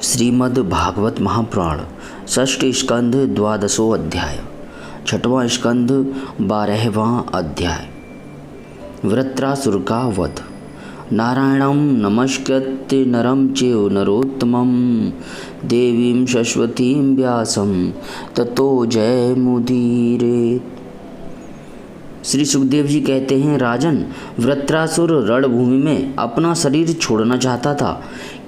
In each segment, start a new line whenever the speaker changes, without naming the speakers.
श्रीमद् भागवत महापुराण षष्ठ स्कंध द्वादशो अध्याय छठवां स्कंध 12वां अध्याय। वृत्रासुर का वध। नारायणं नमस्कृत्य नरं चैव नरोत्तमं देवीं सरस्वतीं व्यासं ततो जयमुदीरयेत्। श्री सुखदेव जी कहते हैं, राजन, वृत्रासुर रणभूमि में अपना शरीर छोड़ना चाहता था,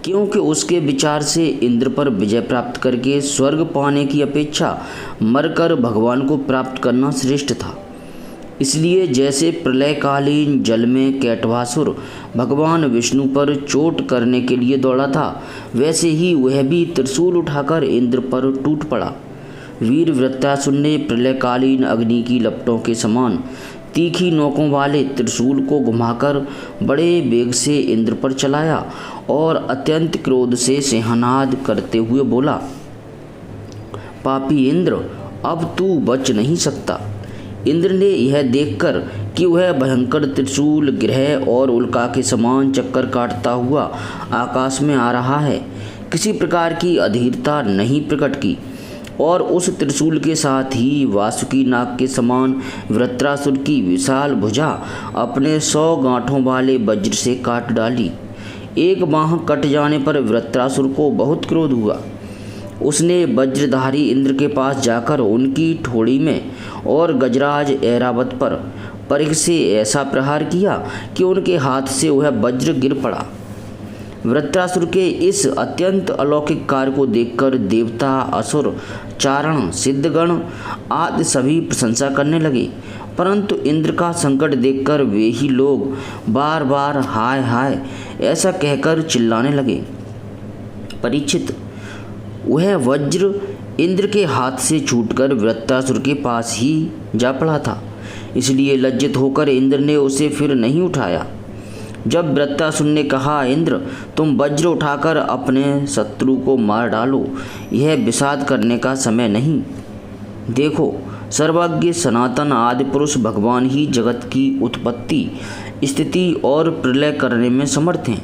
क्योंकि उसके विचार से इंद्र पर विजय प्राप्त करके स्वर्ग पाने की अपेक्षा मरकर भगवान को प्राप्त करना श्रेष्ठ था। इसलिए जैसे प्रलयकालीन जल में कैटभासुर भगवान विष्णु पर चोट करने के लिए दौड़ा था, वैसे ही वह भी त्रिशूल उठाकर इंद्र पर टूट पड़ा। वीर वृत्रासुर ने प्रलयकालीन अग्नि की लपटों के समान तीखी नोकों वाले त्रिशूल को घुमाकर बड़े वेग से इंद्र पर चलाया और अत्यंत क्रोध से सिंहनाद करते हुए बोला, पापी इंद्र, अब तू बच नहीं सकता। इंद्र ने यह देखकर कि वह भयंकर त्रिशूल ग्रह और उल्का के समान चक्कर काटता हुआ आकाश में आ रहा है, किसी प्रकार की अधीरता नहीं प्रकट की और उस त्रिशूल के साथ ही वासुकी नाग के समान वृत्रासुर की विशाल भुजा अपने 100 गांठों वाले वज्र से काट डाली। एक बाँह कट जाने पर वृत्रासुर को बहुत क्रोध हुआ। उसने वज्रधारी इंद्र के पास जाकर उनकी ठोड़ी में और गजराज ऐरावत पर परिघ से ऐसा प्रहार किया कि उनके हाथ से वह वज्र गिर पड़ा। वृत्रासुर के इस अत्यंत अलौकिक कार्य को देखकर देवता, असुर, चारण, सिद्धगण आदि सभी प्रशंसा करने लगे, परंतु इंद्र का संकट देखकर वे ही लोग बार बार हाय हाय ऐसा कहकर चिल्लाने लगे। परीक्षित, वह वज्र इंद्र के हाथ से छूटकर वृत्रासुर के पास ही जा पड़ा था, इसलिए लज्जित होकर इंद्र ने उसे फिर नहीं उठाया। जब वृत्रासुर ने कहा, इंद्र, तुम वज्र उठाकर अपने शत्रु को मार डालो, यह विषाद करने का समय नहीं। देखो, सर्वज्ञ सनातन आदि पुरुष भगवान ही जगत की उत्पत्ति, स्थिति और प्रलय करने में समर्थ हैं।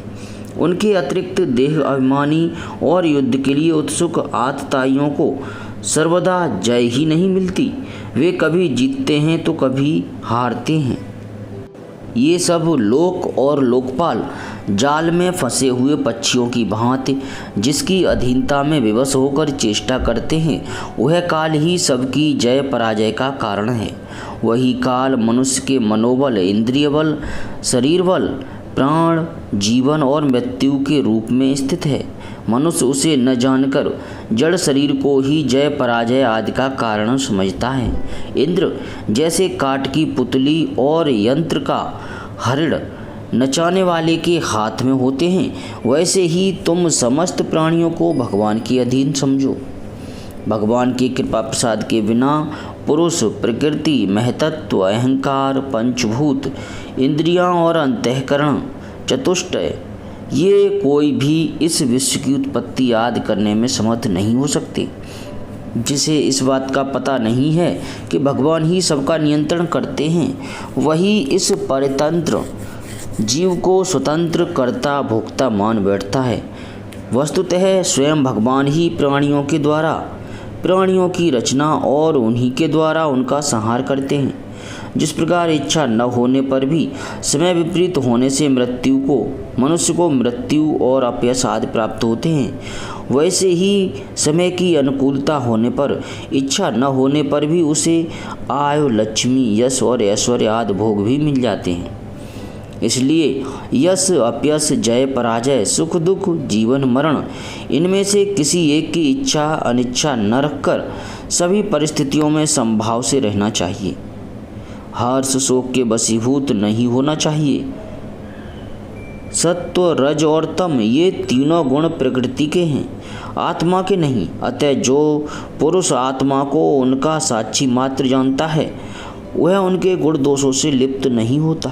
उनके अतिरिक्त देह अभिमानी और युद्ध के लिए उत्सुक आतताइयों को सर्वदा जय ही नहीं मिलती। वे कभी जीतते हैं तो कभी हारते हैं। ये सब लोक और लोकपाल जाल में फंसे हुए पक्षियों की भांति जिसकी अधीनता में विवश होकर चेष्टा करते हैं, वह काल ही सबकी जय पराजय का कारण है। वही काल मनुष्य के मनोबल, इंद्रिय बल, शरीर बल, प्राण, जीवन और मृत्यु के रूप में स्थित है। मनुष्य उसे न जानकर जड़ शरीर को ही जय पराजय आदि का कारण समझता है। इंद्र जैसे काठ की पुतली और यंत्र का हरिण नचाने वाले के हाथ में होते हैं, वैसे ही तुम समस्त प्राणियों को भगवान के अधीन समझो। भगवान की कृपा प्रसाद के बिना पुरुष, प्रकृति, महतत्व, अहंकार, पंचभूत, इंद्रियां और अंतःकरण, चतुष्टय, ये कोई भी इस विश्व की उत्पत्ति आदि करने में समर्थ नहीं हो सकते। जिसे इस बात का पता नहीं है कि भगवान ही सबका नियंत्रण करते हैं, वही इस परतंत्र जीव को स्वतंत्र कर्ता भोक्ता मान बैठता है। वस्तुतः स्वयं भगवान ही प्राणियों के द्वारा प्राणियों की रचना और उन्हीं के द्वारा उनका संहार करते हैं। जिस प्रकार इच्छा न होने पर भी समय विपरीत होने से मनुष्य को मृत्यु और अपयश आदि प्राप्त होते हैं, वैसे ही समय की अनुकूलता होने पर, इच्छा न होने पर भी उसे आयु, लक्ष्मी, यश और ऐश्वर्य आदि भोग भी मिल जाते हैं। इसलिए यश, अपयश, जय पराजय, सुख दुख, जीवन मरण, इनमें से किसी एक की इच्छा अनिच्छा न रखकर सभी परिस्थितियों में समभाव से रहना चाहिए। हर्ष शोक के वशीभूत नहीं होना चाहिए। सत्व, रज और तम, ये तीनों गुण प्रकृति के हैं, आत्मा के नहीं। अतः जो पुरुष आत्मा को उनका साक्षी मात्र जानता है, वह उनके गुण दोषों से लिप्त नहीं होता।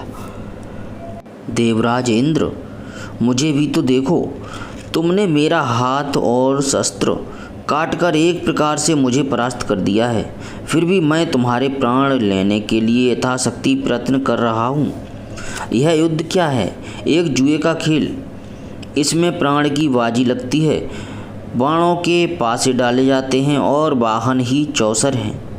देवराज इंद्र, मुझे भी तो देखो, तुमने मेरा हाथ और शस्त्र काटकर एक प्रकार से मुझे परास्त कर दिया है, फिर भी मैं तुम्हारे प्राण लेने के लिए यथाशक्ति प्रयत्न कर रहा हूँ। यह युद्ध क्या है? एक जुए का खेल। इसमें प्राण की बाजी लगती है। बाणों के पासे डाले जाते हैं और वाहन ही चौसर हैं।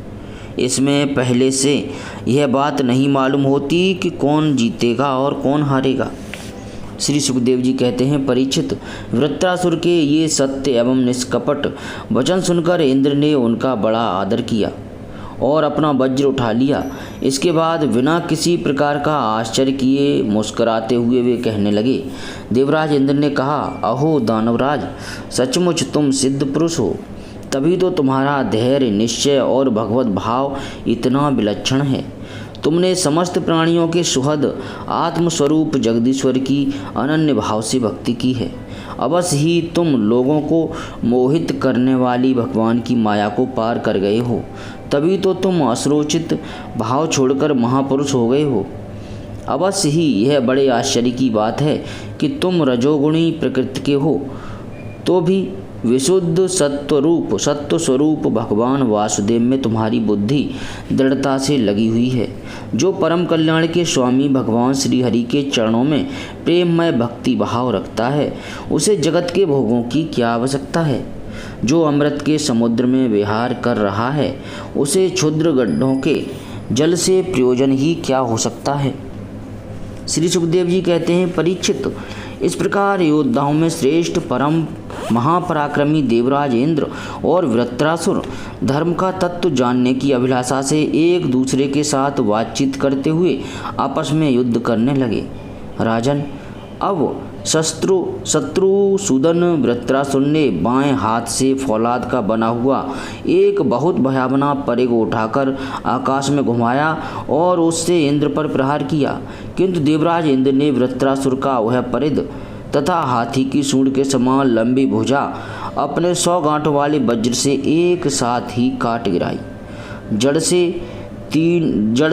इसमें पहले से यह बात नहीं मालूम होती कि कौन जीतेगा और कौन हारेगा। श्री सुखदेव जी कहते हैं, परीक्षित, वृत्रासुर के ये सत्य एवं निष्कपट वचन सुनकर इंद्र ने उनका बड़ा आदर किया और अपना वज्र उठा लिया। इसके बाद बिना किसी प्रकार का आश्चर्य किए मुस्कुराते हुए वे कहने लगे। देवराज इंद्र ने कहा, अहो दानवराज, सचमुच तुम सिद्ध पुरुष हो, तभी तो तुम्हारा धैर्य, निश्चय और भगवत भाव इतना विलक्षण है। तुमने समस्त प्राणियों के सुहद आत्मस्वरूप जगदीश्वर की अनन्य भाव से भक्ति की है। अवश्य ही तुम लोगों को मोहित करने वाली भगवान की माया को पार कर गए हो, तभी तो तुम असरोचित भाव छोड़कर महापुरुष हो गए हो। अवश्य ही यह बड़े आश्चर्य की बात है कि तुम रजोगुणी प्रकृति के हो, तो भी विशुद्ध सत्व स्वरूप भगवान वासुदेव में तुम्हारी बुद्धि दृढ़ता से लगी हुई है। जो परम कल्याण के स्वामी भगवान श्री हरि के चरणों में प्रेममय भक्ति भाव रखता है, उसे जगत के भोगों की क्या आवश्यकता है। जो अमृत के समुद्र में विहार कर रहा है, उसे क्षुद्र गड्ढों के जल से प्रयोजन ही क्या हो सकता है। श्री सुखदेव जी कहते हैं, परीक्षित, इस प्रकार योद्धाओं में श्रेष्ठ परम महापराक्रमी देवराज इंद्र और वृत्रासुर धर्म का तत्व जानने की अभिलाषा से एक दूसरे के साथ बातचीत करते हुए आपस में युद्ध करने लगे। राजन, अब शत्रुसूदन वृत्रासुर ने बाएं हाथ से फौलाद का बना हुआ एक बहुत भयावना परिघ उठाकर आकाश में घुमाया और उससे इंद्र पर प्रहार किया, किंतु देवराज इंद्र ने वृत्रासुर का वह परिघ तथा हाथी की सूंड के समान लंबी भुजा अपने 100 गांठों वाले वज्र से एक साथ ही काट गिराई। जड़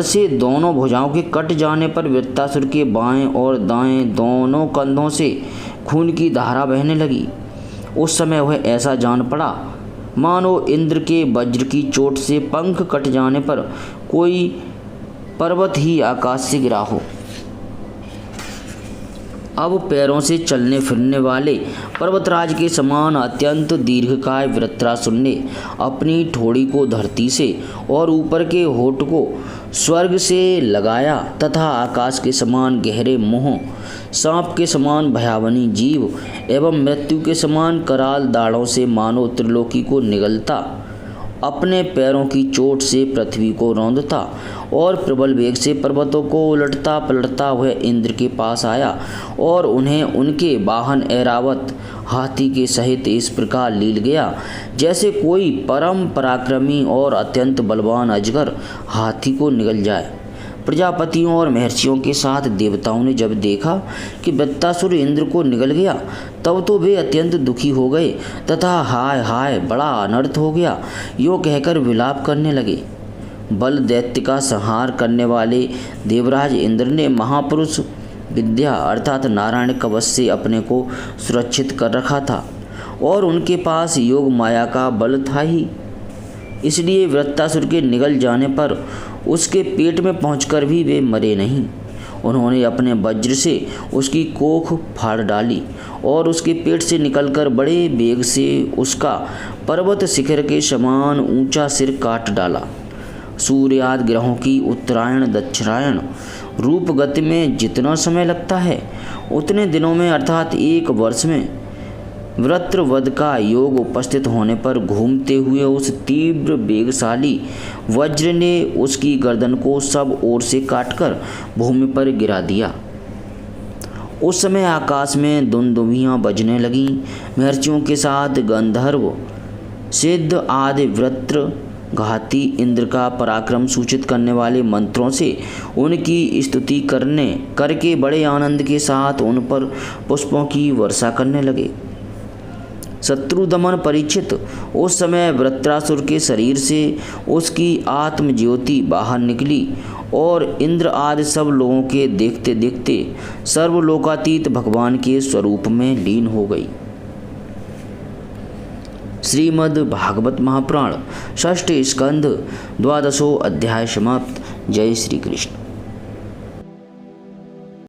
से दोनों भुजाओं के कट जाने पर वृत्रासुर के बाएं और दाएं दोनों कंधों से खून की धारा बहने लगी। उस समय वह ऐसा जान पड़ा मानो इंद्र के वज्र की चोट से पंख कट जाने पर कोई पर्वत ही आकाश से गिरा हो। अब पैरों से चलने फिरने वाले पर्वतराज के समान अत्यंत दीर्घकाय वृत्रासुर ने अपनी ठोड़ी को धरती से और ऊपर के होठ को स्वर्ग से लगाया तथा आकाश के समान गहरे मुंह, सांप के समान भयावनी जीव एवं मृत्यु के समान कराल दाढ़ों से मानो त्रिलोकी को निगलता अपने पैरों की चोट से पृथ्वी को रौंदता और प्रबल वेग से पर्वतों को उलटता पलटता वह इंद्र के पास आया और उन्हें उनके वाहन ऐरावत हाथी के सहित इस प्रकार लील गया जैसे कोई परम पराक्रमी और अत्यंत बलवान अजगर हाथी को निगल जाए। प्रजापतियों और महर्षियों के साथ देवताओं ने जब देखा कि वृत्रासुर इंद्र को निगल गया, तब तो वे अत्यंत दुखी हो गए तथा हाय हाय बड़ा अनर्थ हो गया यो कहकर विलाप करने लगे। बल दैत्य का संहार करने वाले देवराज इंद्र ने महापुरुष विद्या अर्थात नारायण कवच से अपने को सुरक्षित कर रखा था और उनके पास योग माया का बल था ही, इसलिए वृत्रासुर के निगल जाने पर उसके पेट में पहुंचकर भी वे मरे नहीं। उन्होंने अपने वज्र से उसकी कोख फाड़ डाली और उसके पेट से निकलकर बड़े वेग से उसका पर्वत शिखर के समान ऊंचा सिर काट डाला। सूर्य आदि ग्रहों की उत्तरायण दक्षिणायन रूप गति में जितना समय लगता है, उतने दिनों में अर्थात 1 वर्ष में वृत्रवध का योग उपस्थित होने पर घूमते हुए उस तीव्र वेगशाली वज्र ने उसकी गर्दन को सब ओर से काटकर भूमि पर गिरा दिया। उस समय आकाश में दुंदुभियाँ बजने लगीं। महर्षियों के साथ गंधर्व सिद्ध आदि वृत्र घाती इंद्र का पराक्रम सूचित करने वाले मंत्रों से उनकी स्तुति करके बड़े आनंद के साथ उन पर पुष्पों की वर्षा करने लगे। शत्रु दमन परीक्षित, उस समय वृत्रासुर के शरीर से उसकी आत्म ज्योति बाहर निकली और इंद्र आदि सब लोगों के देखते देखते सर्वलोकातीत भगवान के स्वरूप में लीन हो गई। श्रीमद् भागवत महापुराण 6ठ स्कंध 12वां अध्याय समाप्त। जय श्री कृष्ण।